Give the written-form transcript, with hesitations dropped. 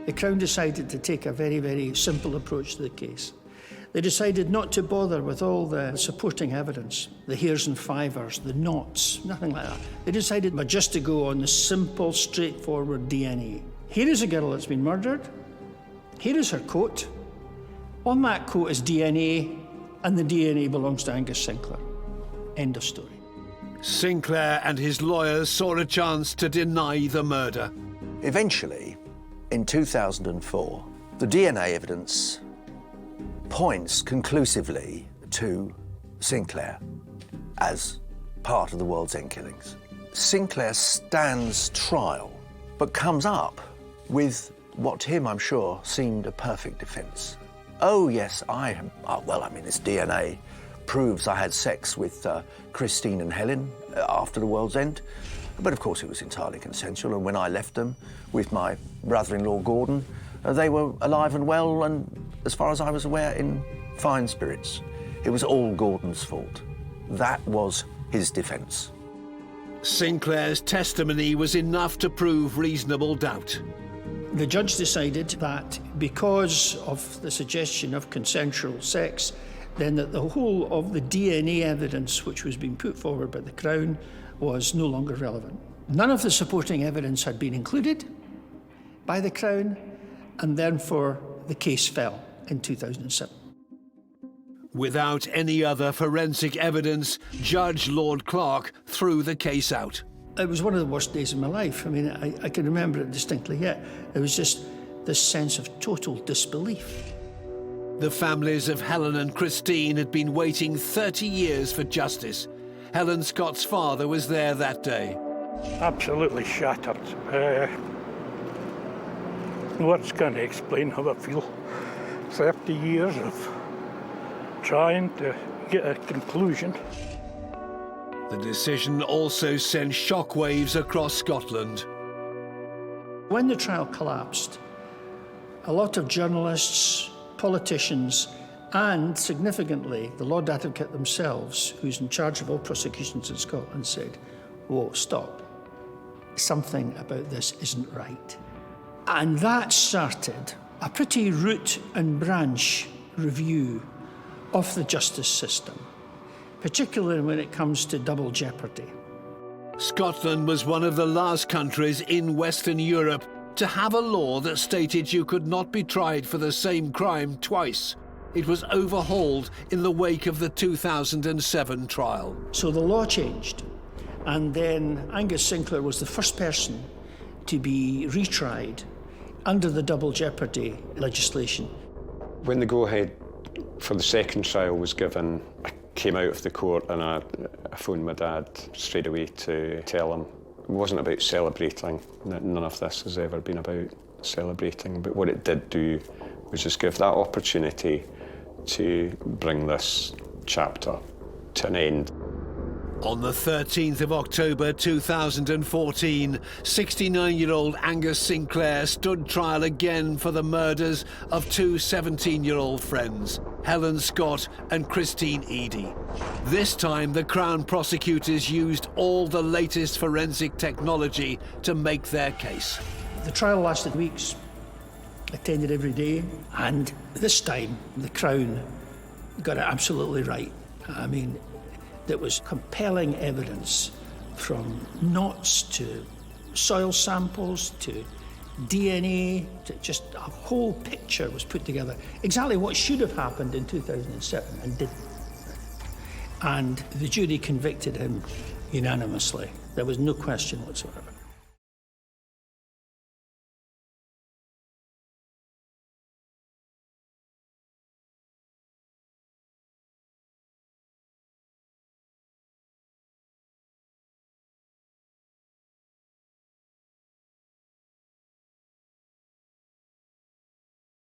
the Crown decided to take a very, very simple approach to the case. They decided not to bother with all the supporting evidence, the hairs and fibres, the knots, nothing like that. They decided just to go on the simple, straightforward DNA. Here is a girl that's been murdered. Here is her coat. On that coat is DNA, and the DNA belongs to Angus Sinclair. End of story. Sinclair and his lawyers saw a chance to deny the murder. Eventually, in 2004, the DNA evidence points conclusively to Sinclair as part of the World's End killings. Sinclair stands trial, but comes up with what to him, I'm sure, seemed a perfect defence. Oh, yes, this DNA proves I had sex with Christine and Helen after the World's End. But of course it was entirely consensual, and when I left them with my brother-in-law Gordon, they were alive and well and, as far as I was aware, in fine spirits. It was all Gordon's fault. That was his defence. Sinclair's testimony was enough to prove reasonable doubt. The judge decided that because of the suggestion of consensual sex, then that the whole of the DNA evidence which was being put forward by the Crown was no longer relevant. None of the supporting evidence had been included by the Crown, and therefore the case fell in 2007. Without any other forensic evidence, Judge Lord Clark threw the case out. It was one of the worst days of my life. I mean, I can remember it distinctly yet. It was just this sense of total disbelief. The families of Helen and Christine had been waiting 30 years for justice. Helen Scott's father was there that day. Absolutely shattered. Words can't explain how I feel. 30 years of trying to get a conclusion. The decision also sent shockwaves across Scotland. When the trial collapsed, a lot of journalists, politicians, and significantly the Lord Advocate themselves, who's in charge of all prosecutions in Scotland, said, "Whoa, stop. Something about this isn't right." And that started a pretty root and branch review of the justice system, particularly when it comes to double jeopardy. Scotland was one of the last countries in Western Europe to have a law that stated you could not be tried for the same crime twice. It was overhauled in the wake of the 2007 trial. So the law changed, and then Angus Sinclair was the first person to be retried under the double jeopardy legislation. When the go-ahead for the second trial was given, I came out of the court and I phoned my dad straight away to tell him. It wasn't about celebrating. None of this has ever been about celebrating, but what it did do was just give that opportunity to bring this chapter to an end. On the 13th of October 2014, 69-year-old Angus Sinclair stood trial again for the murders of two 17-year-old friends, Helen Scott and Christine Eadie. This time, the Crown prosecutors used all the latest forensic technology to make their case. The trial lasted weeks, attended every day, and this time the Crown got it absolutely right. I mean, there was compelling evidence from knots to soil samples to DNA, to just a whole picture was put together. Exactly what should have happened in 2007 and didn't. And the jury convicted him unanimously. There was no question whatsoever.